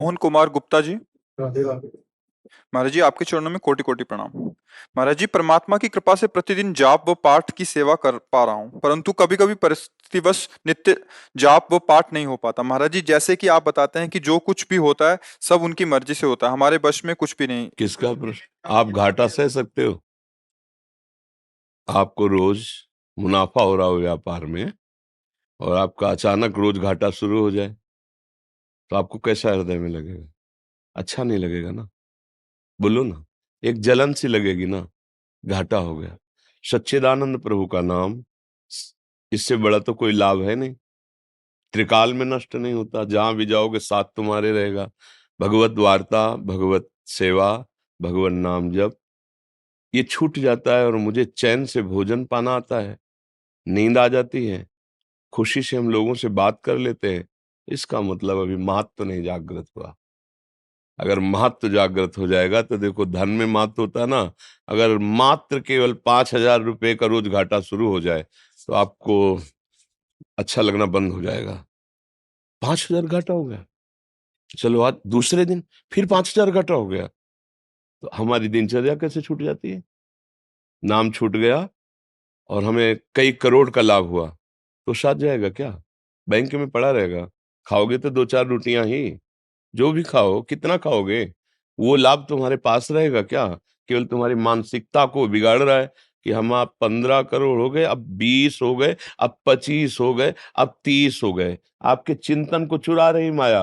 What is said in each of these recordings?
मोहन कुमार गुप्ता जी। राधे राधे। महाराज जी, आपके चरणों में कोटि कोटि प्रणाम। महाराज जी, परमात्मा की कृपा से प्रतिदिन जाप व पाठ की सेवा कर पा रहा हूँ, परंतु कभी कभी परिस्थितिवश नित्य जाप व पाठ नहीं हो पाता। महाराज जी, जैसे कि आप बताते हैं कि जो कुछ भी होता है सब उनकी मर्जी से होता है, हमारे वश में कुछ भी नहीं। किसका प्रश्न? आप घाटा सह सकते हो? आपको रोज मुनाफा हो रहा हो व्यापार में और आपका अचानक रोज घाटा शुरू हो जाए तो आपको कैसा हृदय में लगेगा? अच्छा नहीं लगेगा ना। बोलो ना। एक जलन सी लगेगी ना। घाटा हो गया। सच्चिदानंद प्रभु का नाम, इससे बड़ा तो कोई लाभ है नहीं। त्रिकाल में नष्ट नहीं होता, जहां भी जाओगे साथ तुम्हारे रहेगा। भगवत वार्ता, भगवत सेवा, भगवत नाम जप, ये छूट जाता है और मुझे चैन से भोजन पाना आता है, नींद आ जाती है, खुशी से हम लोगों से बात कर लेते हैं। इसका मतलब अभी महत्व नहीं जागृत हुआ। अगर महत्व जागृत हो जाएगा तो देखो, धन में महत्व होता है ना। अगर मात्र केवल 5,000 रुपए का रोज घाटा शुरू हो जाए तो आपको अच्छा लगना बंद हो जाएगा। 5,000 घाटा हो गया, चलो आज दूसरे दिन फिर 5,000 घाटा हो गया, तो हमारी दिनचर्या कैसे छूट जाती है? नाम छूट गया और हमें कई करोड़ का लाभ हुआ तो साथ जाएगा क्या? बैंक में पड़ा रहेगा। खाओगे तो 2-4 रोटियां ही, जो भी खाओ कितना खाओगे? वो लाभ तुम्हारे पास रहेगा क्या? केवल तुम्हारी मानसिकता को बिगाड़ रहा है कि हम आप 15 करोड़ हो गए, अब 20 हो गए, अब 25 हो गए, अब 30 हो गए। आपके चिंतन को चुरा रही माया।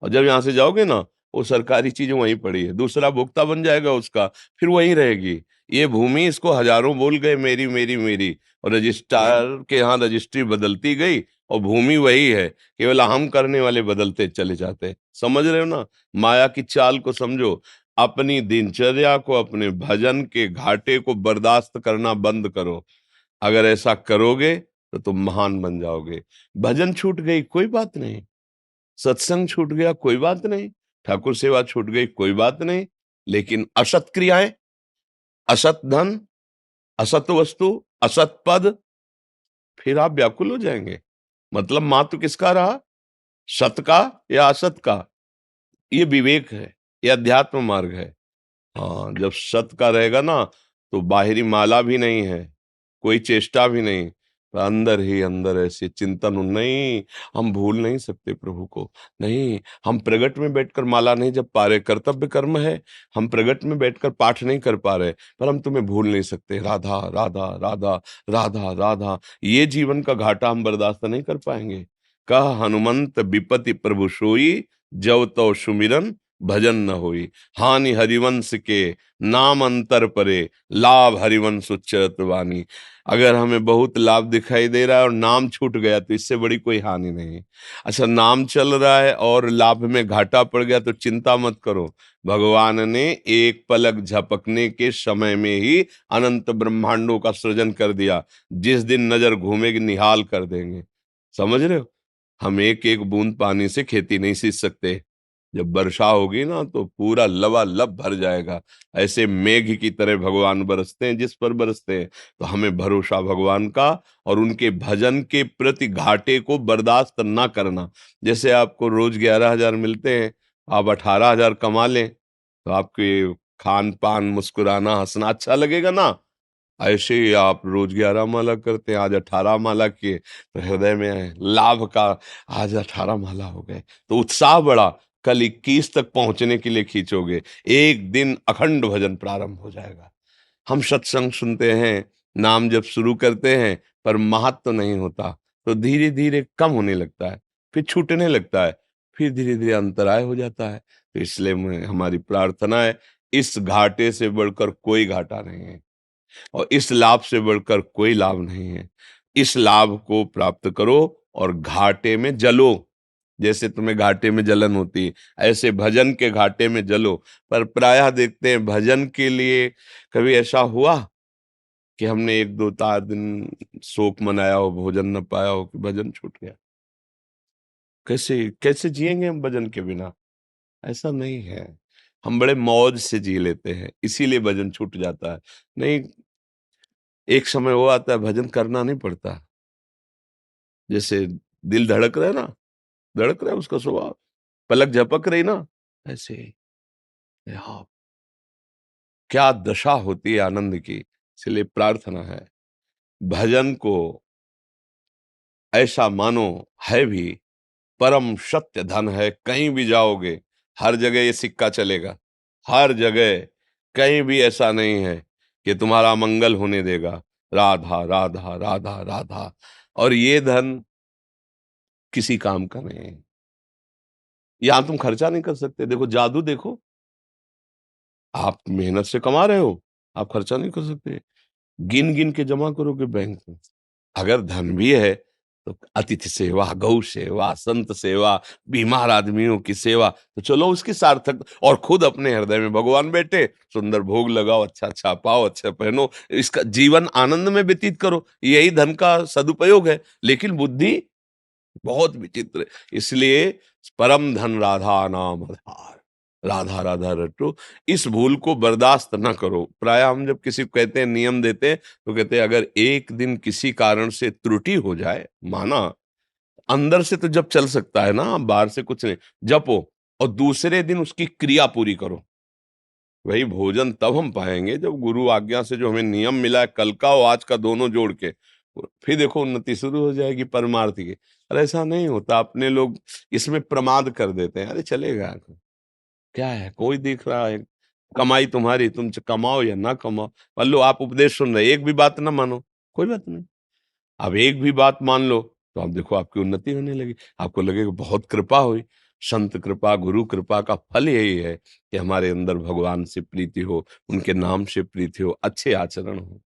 और जब यहां से जाओगे ना, वो सरकारी चीजें वहीं पड़ी है, दूसरा भोक्ता बन जाएगा उसका, फिर वहीं रहेगी। ये भूमि, इसको हजारों बोल गए मेरी मेरी मेरी, और रजिस्ट्रार के यहाँ रजिस्ट्री बदलती गई और भूमि वही है, केवल हम करने वाले बदलते चले जाते हैं। समझ रहे हो ना? माया की चाल को समझो। अपनी दिनचर्या को, अपने भजन के घाटे को बर्दाश्त करना बंद करो। अगर ऐसा करोगे तो तुम महान बन जाओगे। भजन छूट गई कोई बात नहीं, सत्संग छूट गया कोई बात नहीं, ठाकुर सेवा छूट गई कोई बात नहीं, लेकिन असत क्रियाएं, असत धन, असत वस्तु, असत पद, फिर आप व्याकुल हो जाएंगे। मतलब माँ तो किसका रहा? सत का या असत का? ये विवेक है, ये अध्यात्म मार्ग है। हाँ, जब सत का रहेगा ना तो बाहरी माला भी नहीं है, कोई चेष्टा भी नहीं, पर अंदर ही अंदर ऐसे चिंतन हो, नहीं हम भूल नहीं सकते प्रभु को। नहीं, हम प्रगट में बैठकर माला नहीं जप पा रहे, कर्तव्य कर्म है। हम प्रगट में बैठकर पाठ नहीं कर पा रहे, पर हम तुम्हें भूल नहीं सकते। राधा राधा राधा राधा राधा, ये जीवन का घाटा हम बर्दाश्त नहीं कर पाएंगे। कह हनुमंत विपति प्रभु सोई, जव तो सुमिरन भजन न होई। हानि हरिवंश के नाम अंतर परे, लाभ हरिवंश उच्चरत वाणी। अगर हमें बहुत लाभ दिखाई दे रहा है और नाम छूट गया तो इससे बड़ी कोई हानि नहीं। अच्छा, नाम चल रहा है और लाभ में घाटा पड़ गया तो चिंता मत करो। भगवान ने एक पलक झपकने के समय में ही अनंत ब्रह्मांडों का सृजन कर दिया। जिस दिन नजर घूमेगी निहाल कर देंगे। समझ रहे हो? हम एक एक बूंद पानी से खेती नहीं सींच सकते। जब वर्षा होगी ना तो पूरा लबालब भर जाएगा। ऐसे मेघ की तरह भगवान बरसते हैं जिस पर बरसते हैं। तो हमें भरोसा भगवान का, और उनके भजन के प्रति घाटे को बर्दाश्त ना करना। जैसे आपको रोज 11,000 मिलते हैं, आप 18,000 कमा लें तो आपके खान पान, मुस्कुराना, हंसना अच्छा लगेगा ना। ऐसे ही आप रोज 11 माला करते हैं, आज 18 माला किए तो हृदय में लाभ का, आज 18 माला हो गए तो उत्साह बढ़ा। कल 21 तक पहुंचने के लिए खींचोगे, एक दिन अखंड भजन प्रारंभ हो जाएगा। हम सत्संग सुनते हैं, नाम जब शुरू करते हैं, पर महत्व तो नहीं होता, तो धीरे धीरे कम होने लगता है, फिर छूटने लगता है, फिर धीरे धीरे अंतराय हो जाता है। तो इसलिए हमारी प्रार्थना है, इस घाटे से बढ़कर कोई घाटा नहीं है और इस लाभ से बढ़कर कोई लाभ नहीं है। इस लाभ को प्राप्त करो और घाटे में जलो। जैसे तुम्हें घाटे में जलन होती है, ऐसे भजन के घाटे में जलो। पर प्रायः देखते हैं भजन के लिए, कभी ऐसा हुआ कि हमने 1 2 4 दिन शोक मनाया हो, भोजन न पाया हो, कि भजन छूट गया? कैसे कैसे जिएंगे हम भजन के बिना? ऐसा नहीं है। हम बड़े मौज से जी लेते हैं, इसीलिए भजन छूट जाता है। नहीं, एक समय वो आता है भजन करना नहीं पड़ता। जैसे दिल धड़क रहा है ना, धड़क रहा है, उसका स्वभाव, पलक झपक रही ना, ऐसे आप क्या दशा होती है आनंद की। इसलिए प्रार्थना है, भजन को ऐसा मानो है भी परम सत्य धन है। कहीं भी जाओगे हर जगह ये सिक्का चलेगा, हर जगह। कहीं भी ऐसा नहीं है कि तुम्हारा मंगल होने देगा। राधा राधा राधा राधा। और ये धन किसी काम का नहीं है। यहां तुम खर्चा नहीं कर सकते। देखो जादू, देखो आप मेहनत से कमा रहे हो, आप खर्चा नहीं कर सकते। गिन गिन के जमा करोगे बैंक में। अगर धन भी है तो अतिथि सेवा, गौ सेवा, संत सेवा, बीमार आदमियों की सेवा, तो चलो उसकी सार्थक। और खुद अपने हृदय में भगवान बैठे, सुंदर भोग लगाओ, अच्छा अच्छा पाओ, अच्छा पहनो, इसका जीवन आनंद में व्यतीत करो। यही धन का सदुपयोग है। लेकिन बुद्धि बहुत विचित्र है। इसलिए परम धन राधा नाम आधार। राधा राधा रटो। इस भूल को बर्दाश्त ना करो। प्राय हम जब किसी को कहते हैं, नियम देते हैं, तो कहते हैं अगर एक दिन किसी कारण से त्रुटि हो जाए, माना अंदर से तो जब चल सकता है ना, बाहर से कुछ नहीं, जपो और दूसरे दिन उसकी क्रिया पूरी करो। वही भोजन तब हम पाएंगे जब गुरु आज्ञा से जो हमें नियम मिला है, कल का और आज का दोनों जोड़ के, फिर देखो उन्नति शुरू हो जाएगी परमार्थ की। अरे ऐसा नहीं होता। अपने लोग इसमें प्रमाद कर देते हैं। अरे चलेगा, क्या है, कोई देख रहा है, कमाई तुम्हारी, तुम कमाओ या ना कमाओ। मान लो आप उपदेश सुन रहे, एक भी बात ना मानो, कोई बात नहीं। अब एक भी बात मान लो तो आप देखो आपकी उन्नति होने लगी। आपको लगेगा बहुत कृपा हुई। संत कृपा, गुरु कृपा का फल यही है कि हमारे अंदर भगवान से प्रीति हो, उनके नाम से प्रीति हो, अच्छे आचरण हो।